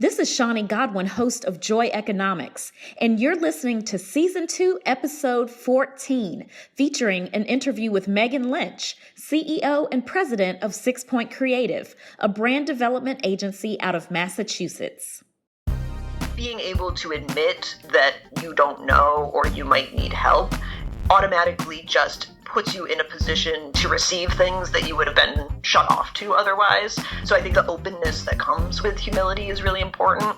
This is Shawnee Godwin, host of Joy Economics, and you're listening to Season 2, Episode 14, featuring an interview with Meghan Lynch, CEO and President of 6 Point Creative, a brand development agency out of Massachusetts. Being able to admit that you don't know or you might need help automatically just puts you in a position to receive things that you would have been shut off to otherwise. So I think the openness that comes with humility is really important.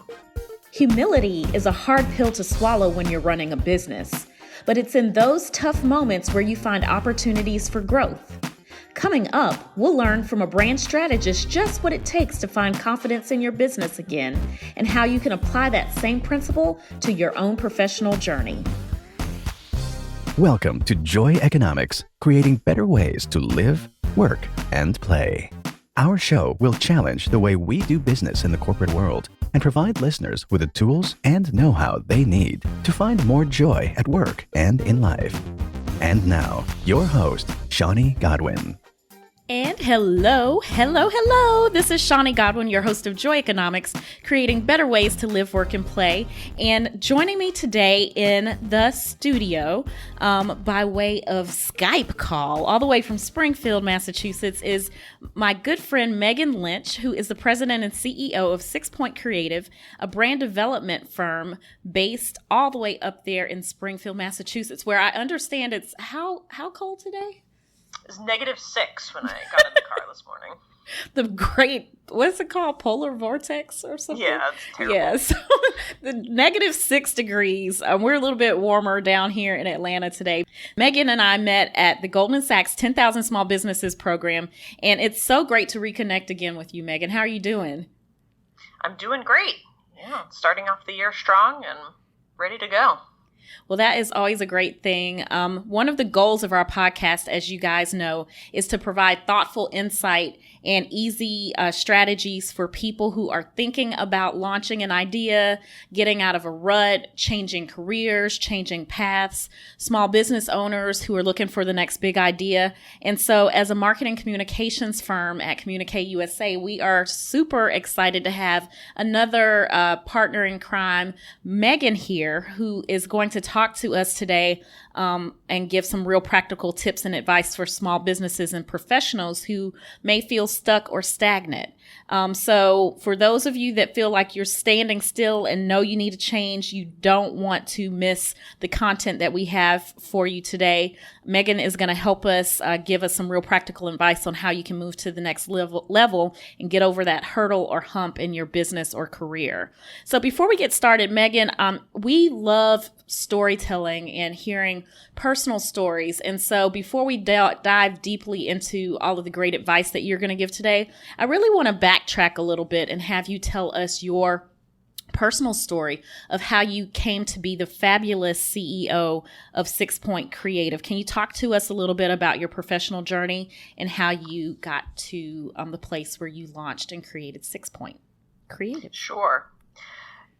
Humility is a hard pill to swallow when you're running a business, but it's in those tough moments where you find opportunities for growth. Coming up, we'll learn from a brand strategist just what it takes to find confidence in your business again and how you can apply that same principle to your own professional journey. Welcome to Joy Economics, creating better ways to live, work, and play. Our show will challenge the way we do business in the corporate world and provide listeners with the tools and know-how they need to find more joy at work and in life. And now, your host, Shawnee Godwin. And hello. This is Shawnee Godwin, your host of Joy Economics, creating better ways to live, work, and play. And joining me today in the studio by way of Skype call, all the way from Springfield, Massachusetts, is my good friend Meghan Lynch, who is the president and CEO of 6 Point Creative, a brand development firm based all the way up there in Springfield, Massachusetts, where I understand it's how cold today? It was -6 when I got in the car this morning. The great, what's it called? Polar vortex or something? Yeah, it's terrible. Yeah, so the -6 degrees. We're a little bit warmer down here in Atlanta today. Meghan and I met at the Goldman Sachs 10,000 Small Businesses program, and it's so great to reconnect again with you, Meghan. How are you doing? I'm doing great. Yeah, starting off the year strong and ready to go. Well, that is always a great thing. One of the goals of our podcast, as you guys know, is to provide thoughtful insight and easy strategies for people who are thinking about launching an idea, getting out of a rut, changing careers, changing paths, small business owners who are looking for the next big idea. And so as a marketing communications firm at Communique-USA, we are super excited to have another partner in crime, Meghan here, who is going to talk to us today and give some real practical tips and advice for small businesses and professionals who may feel stuck or stagnant. So for those of you that feel like you're standing still and know you need to change, you don't want to miss the content that we have for you today. Meghan is going to help us give us some real practical advice on how you can move to the next level and get over that hurdle or hump in your business or career. So before we get started, Meghan, we love storytelling and hearing personal stories. And so before we dive deeply into all of the great advice that you're going to give today, I really want to backtrack a little bit and have you tell us your personal story of how you came to be the fabulous CEO of 6 Point Creative. Can you talk to us a little bit about your professional journey and how you got to the place where you launched and created 6 Point Creative? Sure.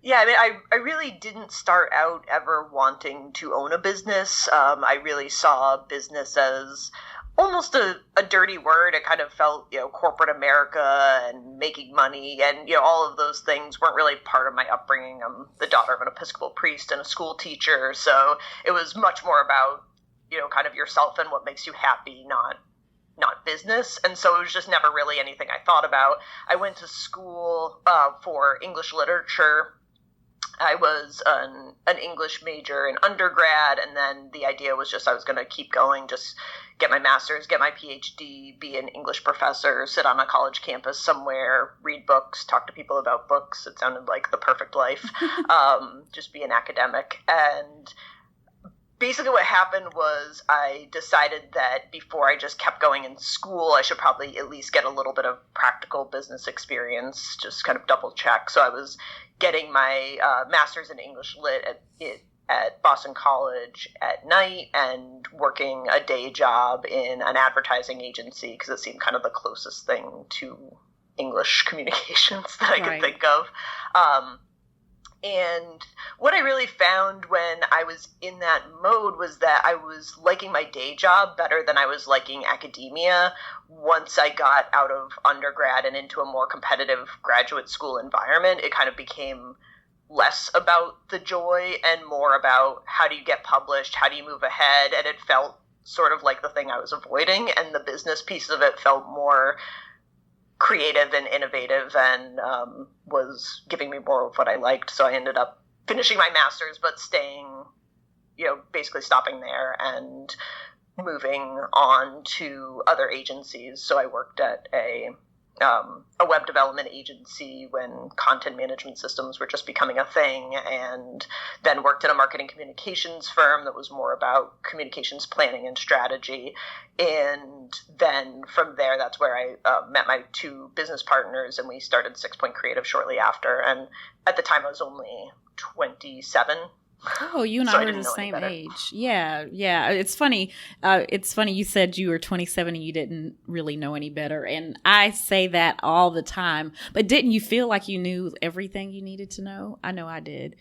Yeah, I mean, I really didn't start out ever wanting to own a business. I really saw business as almost a dirty word. It kind of felt, corporate America and making money and, all of those things weren't really part of my upbringing. I'm the daughter of an Episcopal priest and a school teacher. So it was much more about, kind of yourself and what makes you happy, not business. And so it was just never really anything I thought about. I went to school for English literature. I was an English major in undergrad, and then the idea was just I was going to keep going, just get my master's, get my PhD, be an English professor, sit on a college campus somewhere, read books, talk to people about books. It sounded like the perfect life, just be an academic. And basically what happened was I decided that before I just kept going in school, I should probably at least get a little bit of practical business experience, just kind of double check. So I was getting my master's in English lit at Boston College at night and working a day job in an advertising agency because it seemed kind of the closest thing to English communications that I could think of. And what I really found when I was in that mode was that I was liking my day job better than I was liking academia once I got out of undergrad and into a more competitive graduate school environment. It kind of became less about the joy and more about how do you get published, how do you move ahead, and it felt sort of like the thing I was avoiding, and the business piece of it felt more creative and innovative and was giving me more of what I liked. So I ended up finishing my master's, but staying, basically stopping there and moving on to other agencies. So I worked at a web development agency when content management systems were just becoming a thing, and then worked at a marketing communications firm that was more about communications planning and strategy. And then from there, that's where I met my two business partners, and we started 6 Point Creative shortly after. And at the time, I was only 27. Oh, you and I were the same age. Yeah. It's funny. You said you were 27 and you didn't really know any better. And I say that all the time. But didn't you feel like you knew everything you needed to know? I know I did.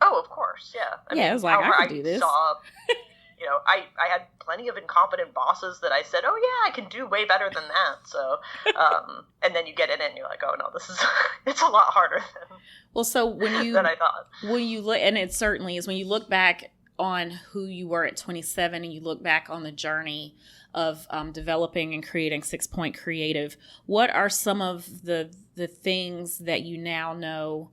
Oh, of course. Yeah. I mean, it was like, I could do this. I had plenty of incompetent bosses that I said, oh, yeah, I can do way better than that. So, and then you get in it and you're like, oh, no, it's a lot harder than I thought. When you look, and it certainly is, when you look back on who you were at 27 and you look back on the journey of developing and creating 6 Point Creative, what are some of the things that you now know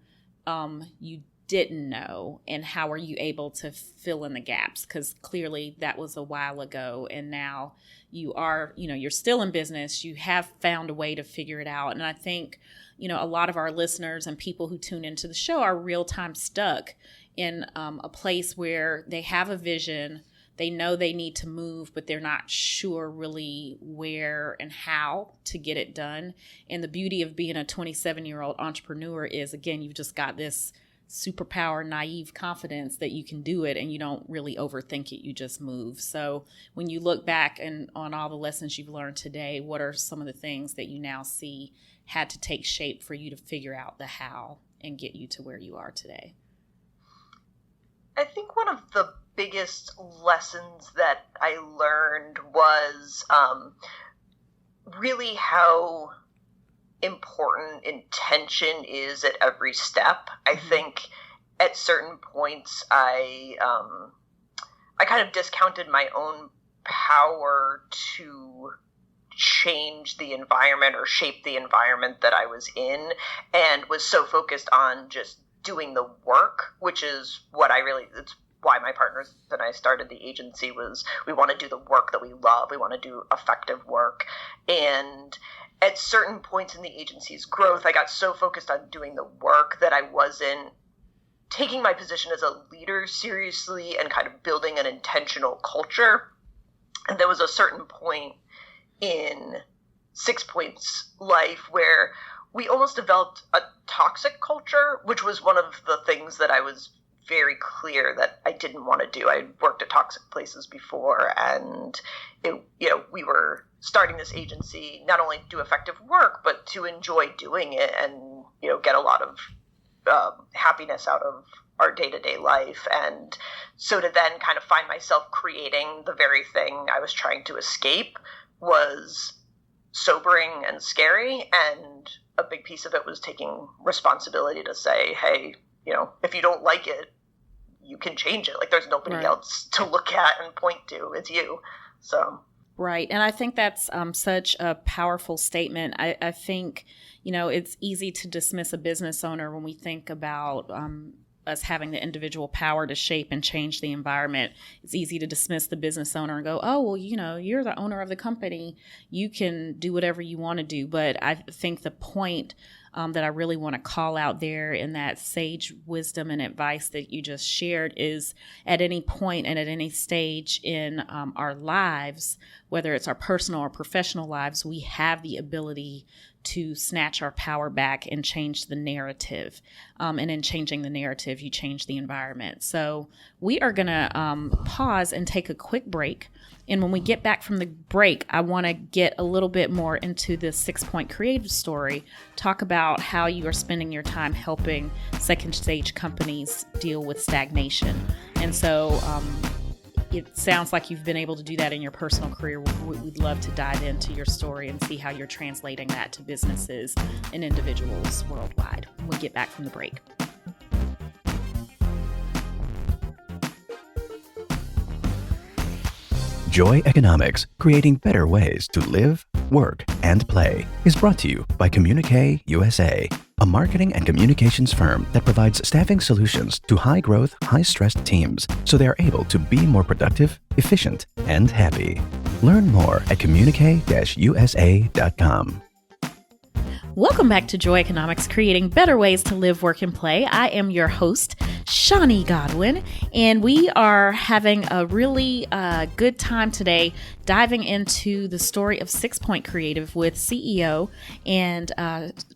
you didn't know, and how are you able to fill in the gaps? Because clearly that was a while ago, and now you are, you're still in business. You have found a way to figure it out. And I think, a lot of our listeners and people who tune into the show are real time stuck in a place where they have a vision. They know they need to move, but they're not sure really where and how to get it done. And the beauty of being a 27-year-old entrepreneur is, again, you've just got this superpower, naive confidence that you can do it, and you don't really overthink it. You just move. So when you look back and on all the lessons you've learned today, what are some of the things that you now see had to take shape for you to figure out the how and get you to where you are today? I think one of the biggest lessons that I learned was really how important intention is at every step. I think at certain points I kind of discounted my own power to change the environment or shape the environment that I was in, and was so focused on just doing the work, which is what it's why my partners and I started the agency. Was we want to do the work that we love. We want to do effective work. And at certain points in the agency's growth, I got so focused on doing the work that I wasn't taking my position as a leader seriously and kind of building an intentional culture. And there was a certain point in 6 Point's life where we almost developed a toxic culture, which was one of the things that I was very clear that I didn't want to do. I worked at toxic places before, and we were starting this agency not only to do effective work, but to enjoy doing it and get a lot of happiness out of our day-to-day life. And so to then kind of find myself creating the very thing I was trying to escape was sobering and scary. And a big piece of it was taking responsibility to say, hey, if you don't like it, you can change it. Like, there's nobody else to look at and point to. It's you. So. Right. And I think that's such a powerful statement. I think, it's easy to dismiss a business owner when we think about us having the individual power to shape and change the environment. It's easy to dismiss the business owner and go, oh, well, you're the owner of the company. You can do whatever you want to do. But I think the point that I really want to call out there in that sage wisdom and advice that you just shared is, at any point and at any stage in our lives, whether it's our personal or professional lives, we have the ability to snatch our power back and change the narrative. And in changing the narrative, you change the environment. So we are going to pause and take a quick break. And when we get back from the break, I want to get a little bit more into the 6-point creative story, talk about how you are spending your time helping second stage companies deal with stagnation. And so it sounds like you've been able to do that in your personal career. We'd love to dive into your story and see how you're translating that to businesses and individuals worldwide when we get back from the break. Joy Economics, creating better ways to live, work, and play, is brought to you by Communique-USA, a marketing and communications firm that provides staffing solutions to high-growth, high-stress teams so they are able to be more productive, efficient, and happy. Learn more at communique-usa.com. Welcome back to Joy Economics, creating better ways to live, work, and play. I am your host, Shawnee Godwin, and we are having a really good time today diving into the story of 6-Point Creative with CEO and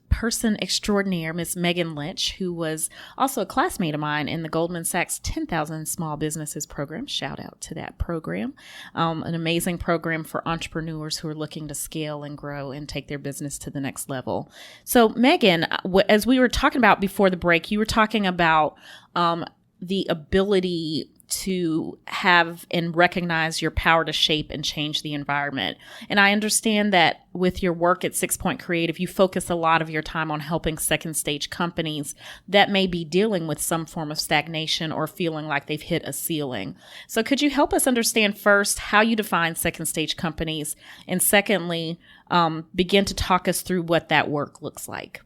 person extraordinaire, Miss Meghan Lynch, who was also a classmate of mine in the Goldman Sachs 10,000 Small Businesses program. Shout out to that program. An amazing program for entrepreneurs who are looking to scale and grow and take their business to the next level. So Meghan, as we were talking about before the break, you were talking about the ability to have and recognize your power to shape and change the environment. And I understand that with your work at 6-Point Creative, you focus a lot of your time on helping second stage companies that may be dealing with some form of stagnation or feeling like they've hit a ceiling. So could you help us understand first how you define second stage companies? And secondly, begin to talk us through what that work looks like.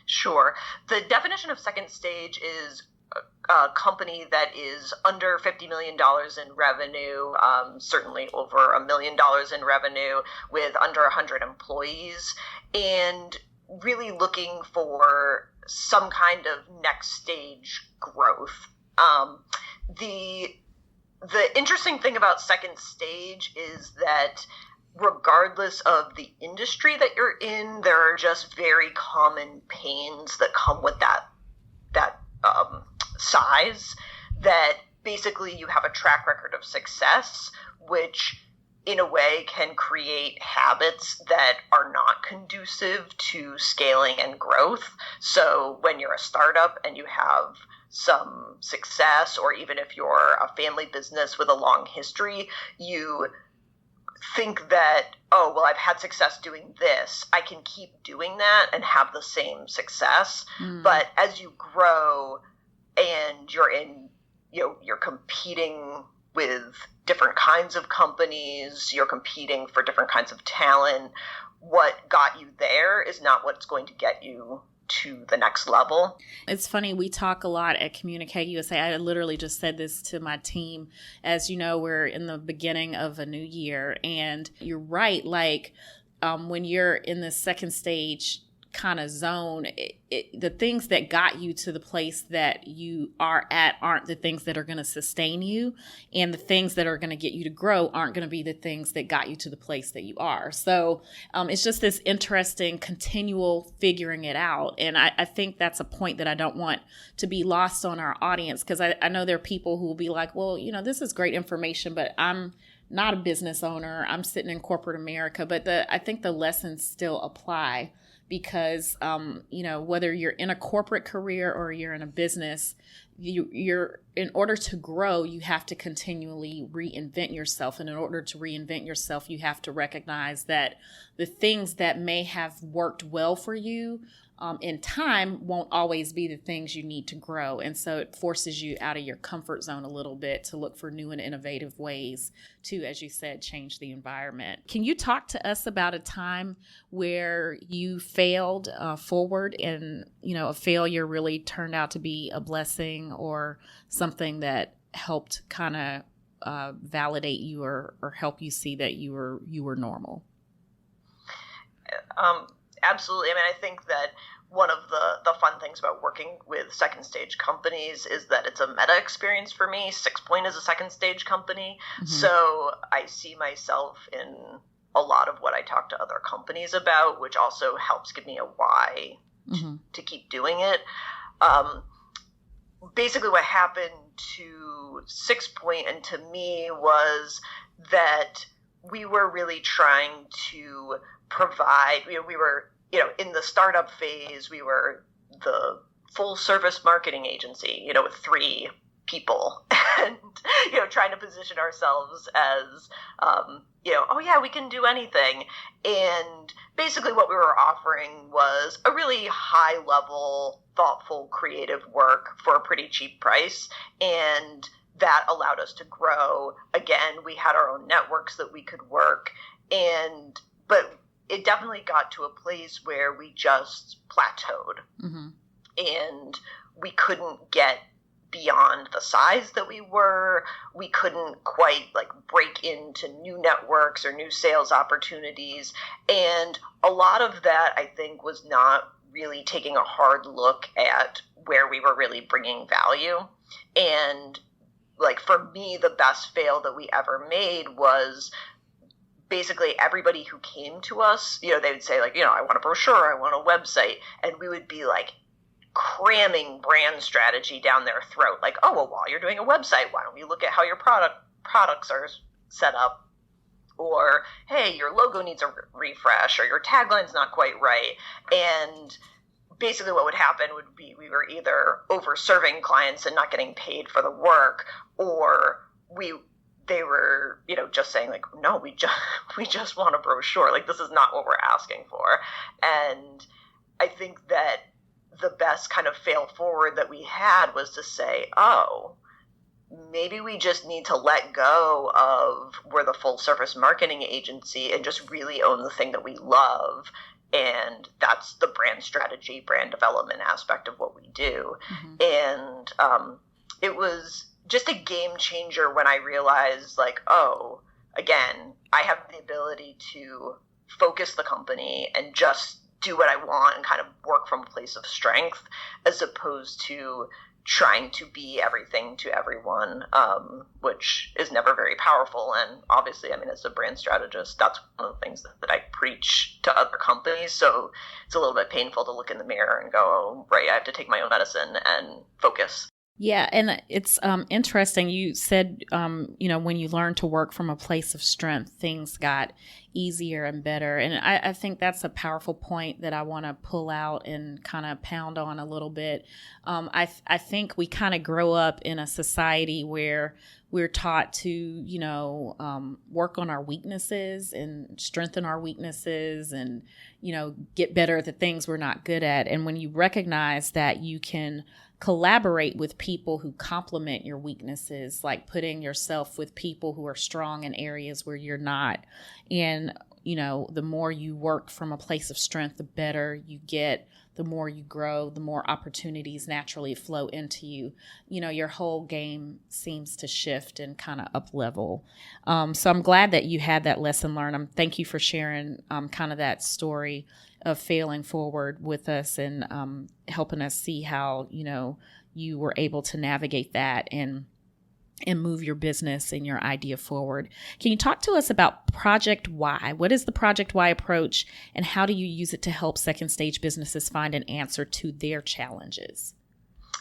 Sure. The definition of second stage is a company that is under $50 million in revenue, certainly over $1 million in revenue, with under 100 employees, and really looking for some kind of next stage growth. The interesting thing about second stage is that regardless of the industry that you're in, there are just very common pains that come with that size, that basically you have a track record of success, which in a way can create habits that are not conducive to scaling and growth. So when you're a startup and you have some success, or even if you're a family business with a long history, you think that, oh, well, I've had success doing this, I can keep doing that and have the same success. But as you grow and you're competing with different kinds of companies, you're competing for different kinds of talent, what got you there is not what's going to get you to the next level. It's funny, we talk a lot at Communique-USA. I literally just said this to my team. As you know, we're in the beginning of a new year, and you're right, like when you're in the second stage kind of zone, the things that got you to the place that you are at aren't the things that are going to sustain you, and the things that are going to get you to grow aren't going to be the things that got you to the place that you are. So it's just this interesting continual figuring it out. And I think that's a point that I don't want to be lost on our audience, because I know there are people who will be like, well, this is great information, but I'm not a business owner. I'm sitting in corporate America. But I think the lessons still apply, because, whether you're in a corporate career or you're in a business, you're in order to grow, you have to continually reinvent yourself. And in order to reinvent yourself, you have to recognize that the things that may have worked well for you in time won't always be the things you need to grow. And so it forces you out of your comfort zone a little bit to look for new and innovative ways to, as you said, change the environment. Can you talk to us about a time where you failed forward and, a failure really turned out to be a blessing, or something that helped kind of validate you or help you see that you were normal? Absolutely. I mean, I think that one of the fun things about working with second stage companies is that it's a meta experience for me. 6-Point is a second stage company. Mm-hmm. So I see myself in a lot of what I talk to other companies about, which also helps give me a why to keep doing it. Basically what happened to Six Point and to me was that we were really trying to provide, we were, in the startup phase, we were the full service marketing agency, with 3 people and, trying to position ourselves as, oh yeah, we can do anything. And basically what we were offering was a really high level, thoughtful, creative work for a pretty cheap price. And that allowed us to grow. Again, we had our own networks that we could work. But it definitely got to a place where we just plateaued. And we couldn't get beyond the size that we were. We couldn't quite break into new networks or new sales opportunities. And a lot of that, I think, was not really taking a hard look at where we were really bringing value. And for me, the best fail that we ever made was basically everybody who came to us, they would say I want a brochure, I want a website. And we would be cramming brand strategy down their throat. Oh, well, while you're doing a website, why don't we look at how your products are set up? Or, hey, your logo needs a refresh, or your tagline's not quite right. And basically what would happen would be we were either over-serving clients and not getting paid for the work, or they were, just saying no, we just want a brochure. This is not what we're asking for. And I think that the best kind of fail forward that we had was to say, oh, maybe we just need to let go of we're the full service marketing agency and just really own the thing that we love. And that's the brand strategy, brand development aspect of what we do. And it was just a game changer when I realized oh, again, I have the ability to focus the company and just do what I want and kind of work from a place of strength, as opposed to trying to be everything to everyone, which is never very powerful. And obviously, as a brand strategist, that's one of the things that I preach to other companies. So it's a little bit painful to look in the mirror and go, oh, right, I have to take my own medicine and focus. Yeah, and it's interesting. You said, when you learn to work from a place of strength, things got easier and better. And I think that's a powerful point that I want to pull out and kind of pound on a little bit. I think we kind of grow up in a society where we're taught to, work on our weaknesses and strengthen our weaknesses and, get better at the things we're not good at. And when you recognize that you can collaborate with people who complement your weaknesses, like putting yourself with people who are strong in areas where you're not. And, the more you work from a place of strength, the better you get, the more you grow, the more opportunities naturally flow into you. Your whole game seems to shift and kind of up level. So I'm glad that you had that lesson learned. Thank you for sharing kind of that story of failing forward with us and helping us see how, you were able to navigate that and move your business and your idea forward. Can you talk to us about Project Y? What is the Project Y approach, and how do you use it to help second stage businesses find an answer to their challenges?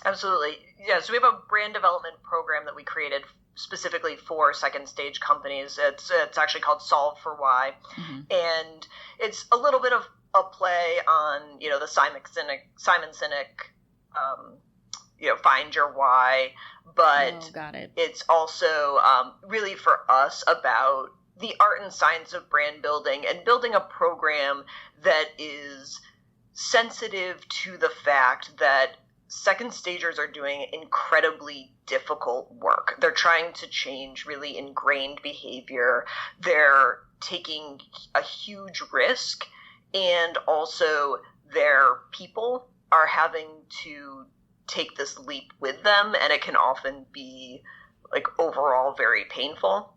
Absolutely. Yeah, so we have a brand development program that we created specifically for second stage companies. It's actually called Solve for Why. And it's a little bit of a play on, the Simon Sinek, find your why, but it's also really for us about the art and science of brand building and building a program that is sensitive to the fact that second stagers are doing incredibly difficult work. They're trying to change really ingrained behavior. They're taking a huge risk, and also their people are having to take this leap with them, and it can often be overall very painful.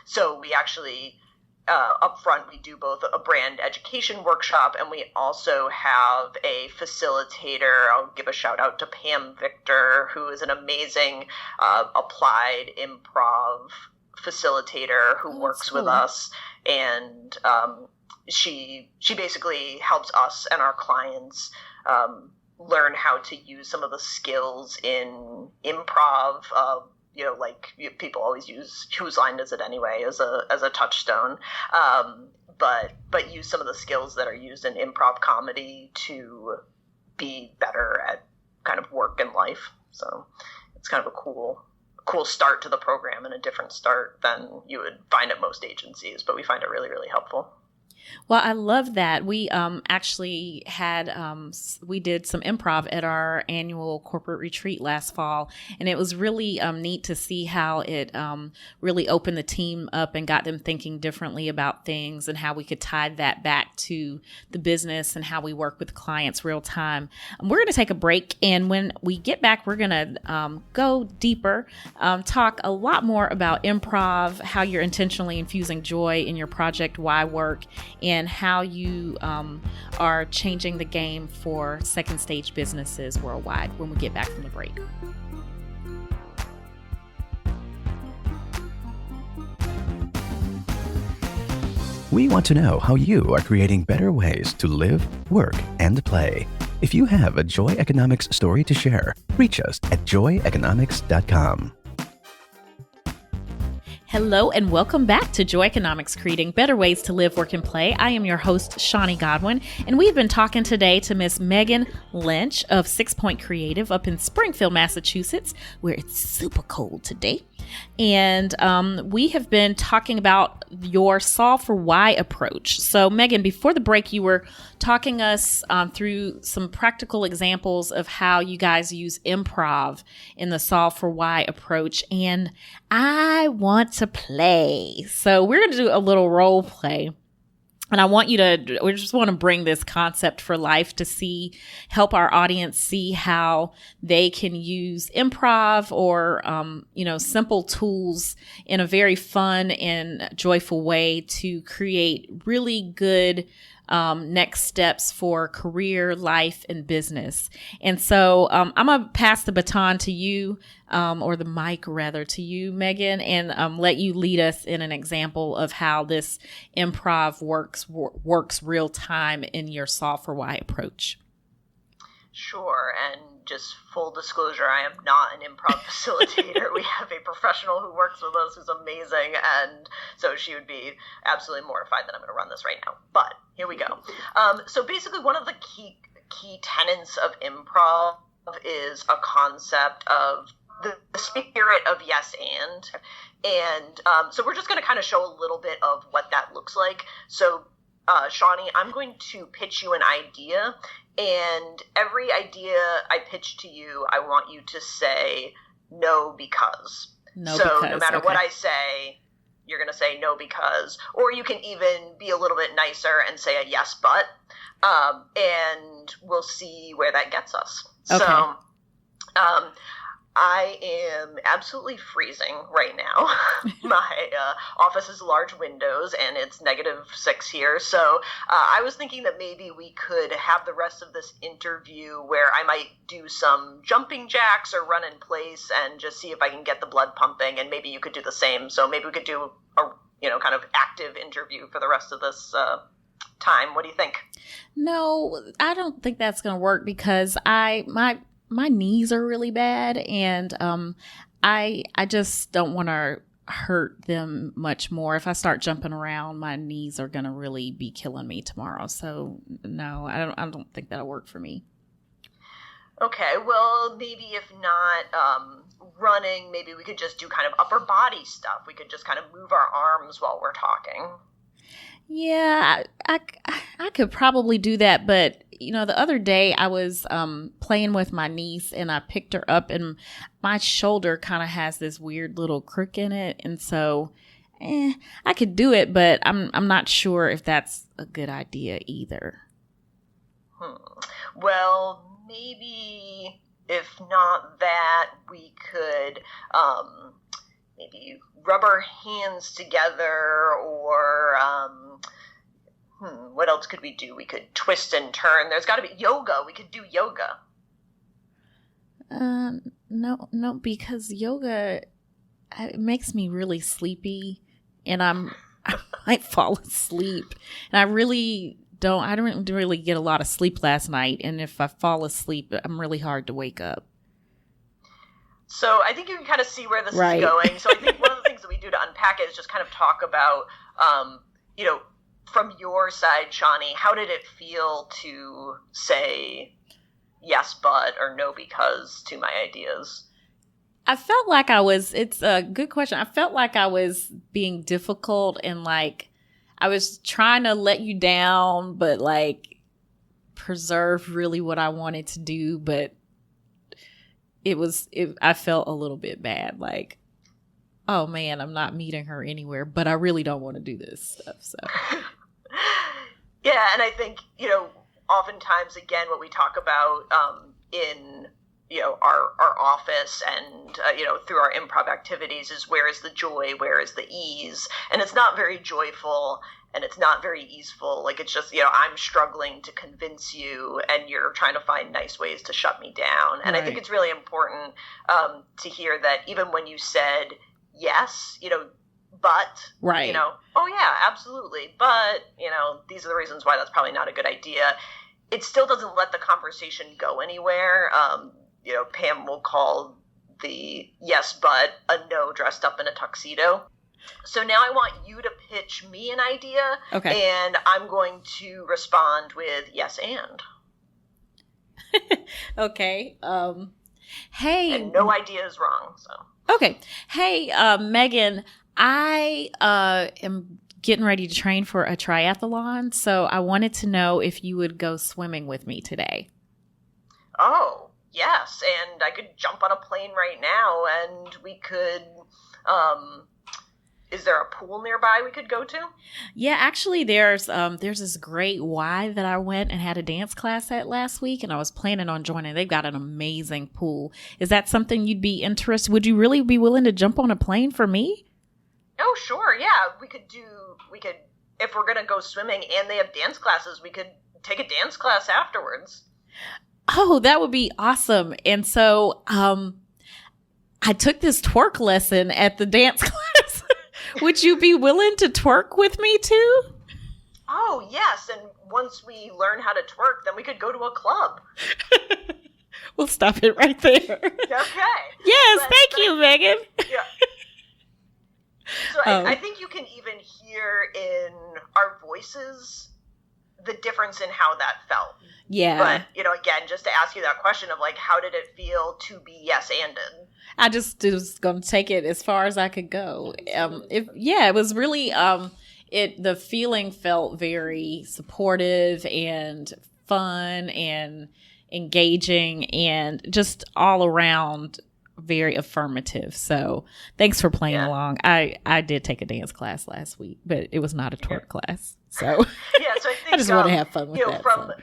So we actually up front, we do both a brand education workshop, and we also have a facilitator. I'll give a shout out to Pam Victor, who is an amazing applied improv facilitator who works with us, and she basically helps us and our clients learn how to use some of the skills in improv. People always use "whose line is it anyway" as a touchstone, but use some of the skills that are used in improv comedy to be better at kind of work and life. So it's kind of a cool start to the program, and a different start than you would find at most agencies, but we find it really, really helpful. Well, I love that. We actually had, we did some improv at our annual corporate retreat last fall, and it was really neat to see how it really opened the team up and got them thinking differently about things, and how we could tie that back to the business and how we work with clients real time. We're going to take a break, and when we get back, we're going to go deeper, talk a lot more about improv, how you're intentionally infusing joy in your project Y work, and how you are changing the game for second stage businesses worldwide when we get back from the break. We want to know how you are creating better ways to live, work, and play. If you have a Joy Economics story to share, reach us at joyeconomics.com. Hello and welcome back to Joy Economics, Creating Better Ways to Live, Work, and Play. I am your host, Shawnee Godwin, and we've been talking today to Miss Meghan Lynch of 6 Point Creative up in Springfield, Massachusetts, where it's super cold today. And we have been talking about your Solve for Why approach. So, Meghan, before the break, you were talking us through some practical examples of how you guys use improv in the Solve for Why approach. And I want to play. So we're going to do a little role play. And we just want to bring this concept for life to help our audience see how they can use improv or, simple tools in a very fun and joyful way to create really good next steps for career, life, and business. And so I'm going to pass the baton to you, or the mic rather, to you, Meghan, and let you lead us in an example of how this improv works real time in your Solve for Why approach. Sure, and just full disclosure, I am not an improv facilitator. We have a professional who works with us who's amazing, and so she would be absolutely mortified that I'm going to run this right now. But here we go. So basically, one of the key tenets of improv is a concept of the spirit of yes and so we're just going to kind of show a little bit of what that looks like. So Shawnee, I'm going to pitch you an idea, and every idea I pitch to you, I want you to say no because. No matter what I say, you're going to say no because, or you can even be a little bit nicer and say a yes but, and we'll see where that gets us. Okay. So I am absolutely freezing right now. My office is large windows and it's -6 here. So I was thinking that maybe we could have the rest of this interview where I might do some jumping jacks or run in place and just see if I can get the blood pumping, and maybe you could do the same. So maybe we could do a kind of active interview for the rest of this time. What do you think? No, I don't think that's going to work because my knees are really bad, and I just don't want to hurt them much more. If I start jumping around, my knees are going to really be killing me tomorrow. So no, I don't think that'll work for me. Okay, well, maybe if not running, maybe we could just do kind of upper body stuff. We could just kind of move our arms while we're talking. Yeah, I could probably do that, but the other day I was playing with my niece and I picked her up, and my shoulder kind of has this weird little crook in it, and so I could do it, but I'm not sure if that's a good idea either. Well, maybe if not that, we could maybe rub our hands together, or what else could we do? We could twist and turn. There's got to be yoga. We could do yoga. No, because yoga, it makes me really sleepy, and I might fall asleep. And I didn't really get a lot of sleep last night. And if I fall asleep, I'm really hard to wake up. So I think you can kind of see where this Right. is going. So I think one of the things that we do to unpack it is just kind of talk about, from your side, Shawnee, how did it feel to say yes, but, or no, because to my ideas? I felt like it's a good question. I felt like I was being difficult and like I was trying to let you down, but like preserve really what I wanted to do. But I felt a little bit bad. Like, oh man, I'm not meeting her anywhere, but I really don't want to do this stuff. So. Yeah. And I think, oftentimes, again, what we talk about in our office and through our improv activities is where is the joy, where is the ease, and it's not very joyful and it's not very easeful. Like, it's just I'm struggling to convince you and you're trying to find nice ways to shut me down. And Right. I think it's really important to hear that even when you said yes, but Right. oh yeah, absolutely, but these are the reasons why that's probably not a good idea. It still doesn't let the conversation go anywhere. Pam will call the yes, but a no dressed up in a tuxedo. So now I want you to pitch me an idea. Okay. And I'm going to respond with yes, and. Okay. Hey. And no idea is wrong. So. Okay. Hey, Megan, I am getting ready to train for a triathlon, so I wanted to know if you would go swimming with me today. Oh, yes, and I could jump on a plane right now, and we could, is there a pool nearby we could go to? Yeah, actually, there's this great Y that I went and had a dance class at last week, and I was planning on joining. They've got an amazing pool. Is that something you'd be interested? Would you really be willing to jump on a plane for me? Oh, sure, yeah, we could, if we're going to go swimming and they have dance classes, we could take a dance class afterwards. Oh, that would be awesome. And so I took this twerk lesson at the dance class. Would you be willing to twerk with me too? Oh, yes. And once we learn how to twerk, then we could go to a club. We'll stop it right there. Okay. Yes, thank you, Megan. Yeah. So I think you can even hear in our voices the difference in how that felt. Yeah. But, again, just to ask you that question of, like, how did it feel to be yes-anded? I just was going to take it as far as I could go. It was really, the feeling felt very supportive and fun and engaging and just all around very affirmative. So thanks for playing along. I did take a dance class last week, but it was not a twerk class. So yeah, so I think I just want to have fun with that.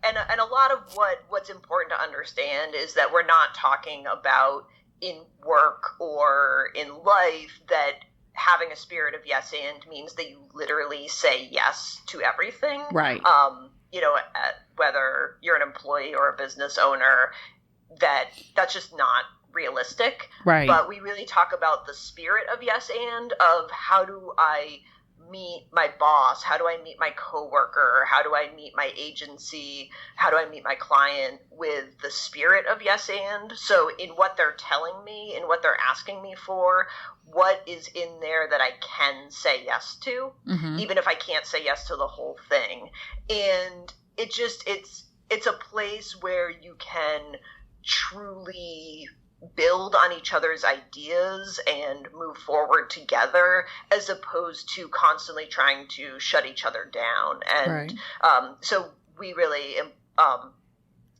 And a lot of what's important to understand is that we're not talking about in work or in life that having a spirit of yes and means that you literally say yes to everything. Right. Whether you're an employee or a business owner, that's just not realistic. Right. But we really talk about the spirit of yes and of how do I meet my boss? How do I meet my coworker? How do I meet my agency? How do I meet my client with the spirit of yes and? So in what they're telling me, in what they're asking me for, what is in there that I can say yes to, even if I can't say yes to the whole thing. And it's a place where you can truly build on each other's ideas and move forward together, as opposed to constantly trying to shut each other down. And so we really,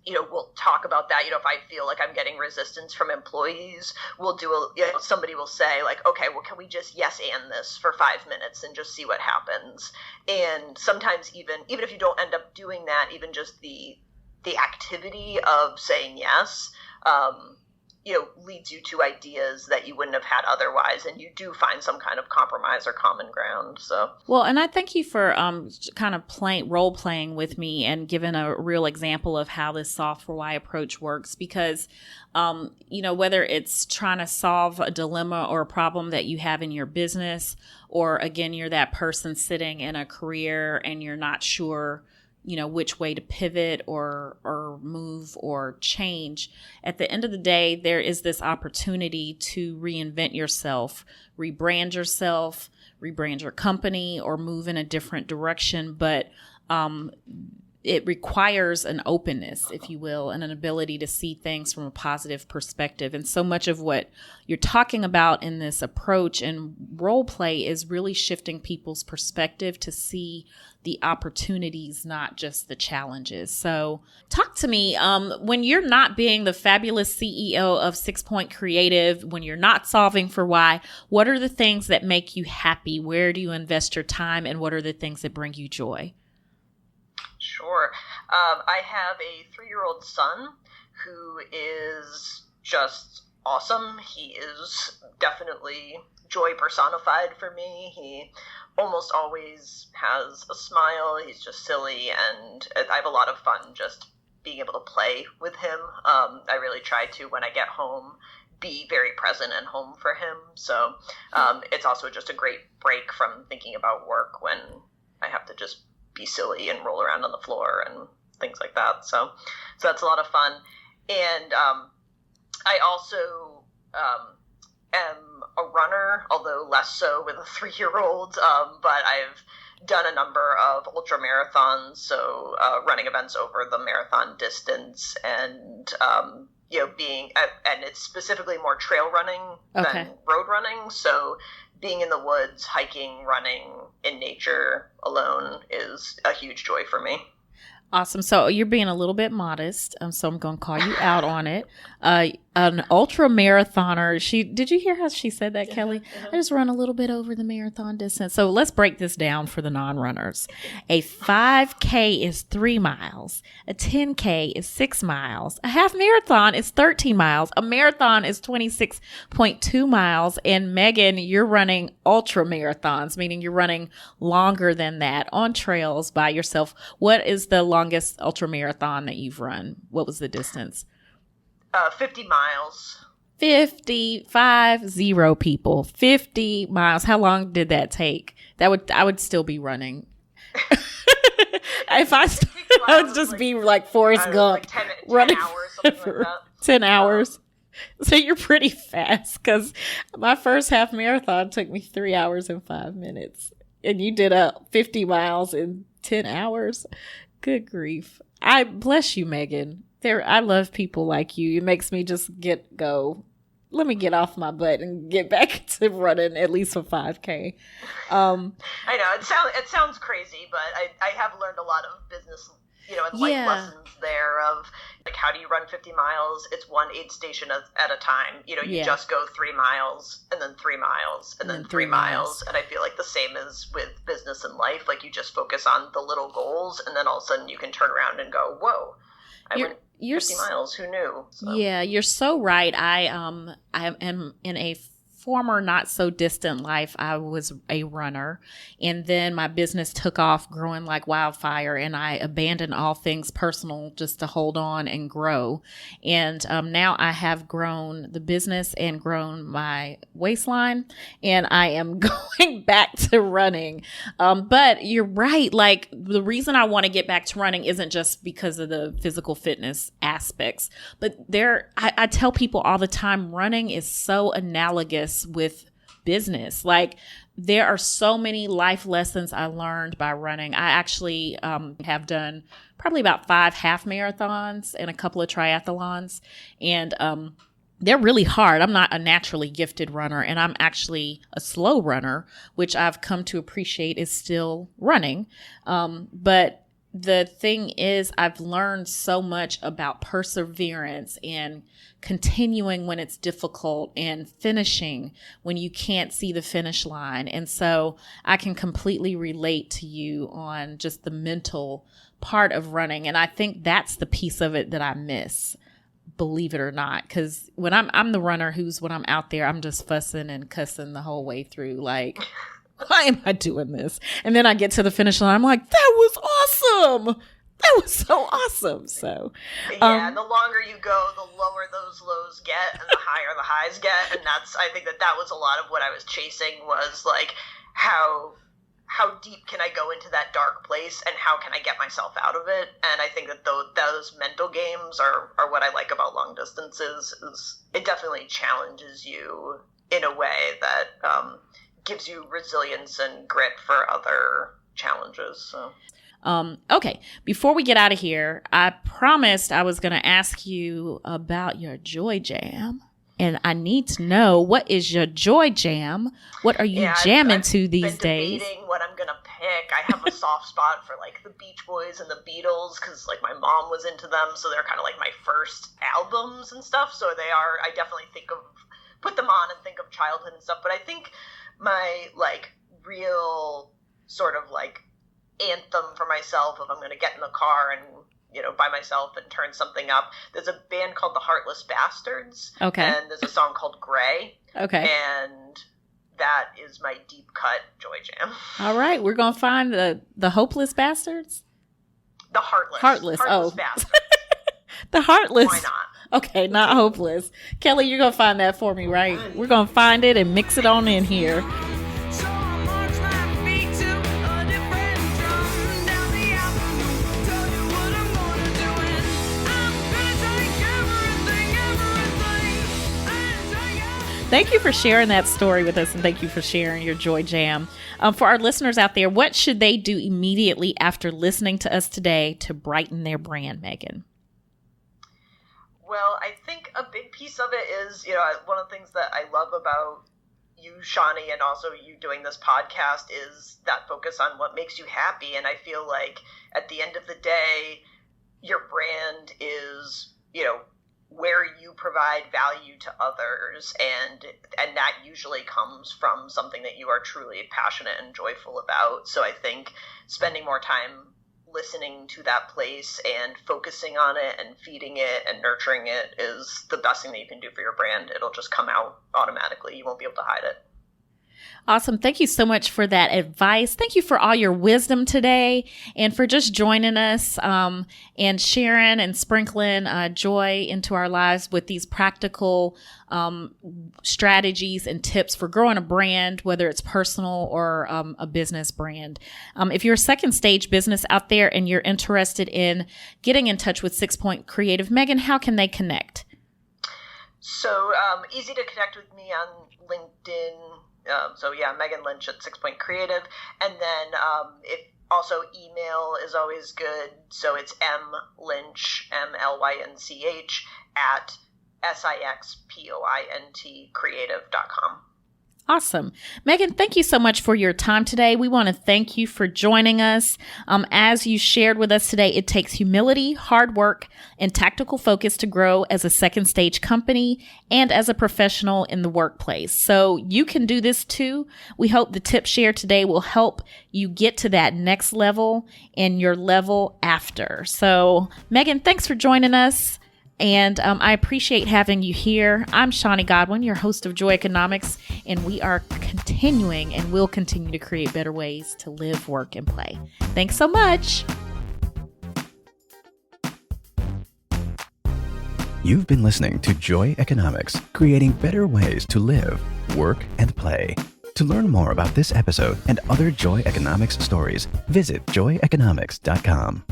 we'll talk about that. If I feel like I'm getting resistance from employees, we'll do somebody will say like, okay, well, can we just yes and this for 5 minutes and just see what happens? And sometimes even if you don't end up doing that, even just the activity of saying yes, leads you to ideas that you wouldn't have had otherwise, and you do find some kind of compromise or common ground. So, well, and I thank you for kind of role playing with me and giving a real example of how this software why approach works, because whether it's trying to solve a dilemma or a problem that you have in your business, or again, you're that person sitting in a career and you're not sure which way to pivot or move or change. At the end of the day, there is this opportunity to reinvent yourself, rebrand your company, or move in a different direction. But it requires an openness, if you will, and an ability to see things from a positive perspective. And so much of what you're talking about in this approach and role play is really shifting people's perspective to see the opportunities, not just the challenges. So talk to me, when you're not being the fabulous CEO of 6 Point Creative, when you're not solving for why, what are the things that make you happy? Where do you invest your time? And what are the things that bring you joy? Sure. I have a 3-year-old son who is just awesome. He is definitely joy personified for me. He almost always has a smile. He's just silly, and I have a lot of fun just being able to play with him. I really try to, when I get home, be very present and home for him. So it's also just a great break from thinking about work when I have to just be silly and roll around on the floor and things like that. So that's a lot of fun. And I also am a runner, although less so with a 3-year-old. But I've done a number of ultra marathons, so running events over the marathon distance, and and it's specifically more trail running than road running. So being in the woods, hiking, running in nature alone is a huge joy for me. Awesome. So you're being a little bit modest. So I'm going to call you out on it. An ultra marathoner. Did you hear how she said that, Kelly? I just run a little bit over the marathon distance. So let's break this down for the non-runners. A 5K is 3 miles. A 10K is 6 miles. A half marathon is 13 miles. A marathon is 26.2 miles. And Meghan, you're running ultra marathons, meaning you're running longer than that on trails by yourself. What is the longest ultra marathon that you've run? What was the distance? 50 miles. 50 people. 50 miles. How long did that take? I would still be running. If I would just be like Forrest Gump, like 10 running hours, something like that. 10 hours. So you're pretty fast, because my first half marathon took me 3 hours and 5 minutes. And you did 50 miles in 10 hours. Good grief. I bless you, Meghan. I love people like you. It makes me just let me get off my butt and get back to running at least a 5K. I know it sounds crazy, but I have learned a lot of business, and life lessons there of like, how do you run 50 miles? It's one aid station at a time. You just go 3 miles and then 3 miles and then 3 miles. And I feel like the same is with business and life. Like, you just focus on the little goals, and then all of a sudden you can turn around and go, whoa, I went 50 miles. Who knew? So. Yeah, you're so right. I am in a former not so distant life, I was a runner, and then my business took off growing like wildfire, and I abandoned all things personal just to hold on and grow. And now I have grown the business and grown my waistline, and I am going back to running. But you're right. Like, the reason I want to get back to running isn't just because of the physical fitness aspects, but I tell people all the time, running is so analogous with business. Like, there are so many life lessons I learned by running. I actually have done probably about 5 half marathons and a couple of triathlons, and they're really hard. I'm not a naturally gifted runner, and I'm actually a slow runner, which I've come to appreciate is still running. But the thing is, I've learned so much about perseverance and continuing when it's difficult and finishing when you can't see the finish line. And so I can completely relate to you on just the mental part of running. And I think that's the piece of it that I miss. believe it or not. Because when I'm the runner when I'm out there, I'm just fussing and cussing the whole way through. Like, why am I doing this? And then I get to the finish line. I'm like, that was awesome. That was so awesome. So, yeah, the longer you go, the lower those lows get and the higher the highs get. And I think that was a lot of what I was chasing, was like, how deep can I go into that dark place and how can I get myself out of it? And I think that those mental games are what I like about long distances. Is it definitely challenges you in a way that gives you resilience and grit for other challenges. So. Okay, before we get out of here, I promised I was going to ask you about your Joy Jam. And I need to know, what is your Joy Jam? What are you jamming to these days? I've been debating what I'm going to pick. I have a soft spot for like the Beach Boys and the Beatles because like my mom was into them. So they're kind of like my first albums and stuff. So I definitely put them on and think of childhood and stuff. But I think my like real sort of like anthem for myself, if I'm going to get in the car and by myself and turn something up, there's a band called the Heartless Bastards. Okay. And there's a song called Gray. Okay. And that is my deep cut Joy Jam. All right, we're gonna find the Hopeless Bastards. The Heartless Bastards. The Heartless. Why not? Okay, not hopeless. Kelly, you're gonna find that for me, right? We're gonna find it and mix it on in here. Thank you for sharing that story with us, and thank you for sharing your Joy Jam. For our listeners out there, what should they do immediately after listening to us today to brighten their brand, Meghan? Well, I think a big piece of it is, one of the things that I love about you, Shawnee, and also you doing this podcast is that focus on what makes you happy. And I feel like at the end of the day, your brand is, where you provide value to others, and that usually comes from something that you are truly passionate and joyful about. So I think spending more time listening to that place and focusing on it and feeding it and nurturing it is the best thing that you can do for your brand. It'll just come out automatically. You won't be able to hide it. Awesome. Thank you so much for that advice. Thank you for all your wisdom today and for just joining us and sharing and sprinkling joy into our lives with these practical strategies and tips for growing a brand, whether it's personal or a business brand. If you're a second stage business out there and you're interested in getting in touch with 6 Point Creative, Meghan, how can they connect? So easy to connect with me on LinkedIn. Meghan Lynch at 6 Point Creative. And then if also email is always good. So it's mlynch, MLYNCH at SIXPOINT creative.com. Awesome. Meghan, thank you so much for your time today. We want to thank you for joining us. As you shared with us today, it takes humility, hard work, and tactical focus to grow as a second stage company and as a professional in the workplace. So you can do this too. We hope the tips shared today will help you get to that next level and your level after. So Meghan, thanks for joining us. And I appreciate having you here. I'm Shawnee Godwin, your host of Joy Economics, and we are continuing and will continue to create better ways to live, work, and play. Thanks so much. You've been listening to Joy Economics, creating better ways to live, work, and play. To learn more about this episode and other Joy Economics stories, visit joyeconomics.com.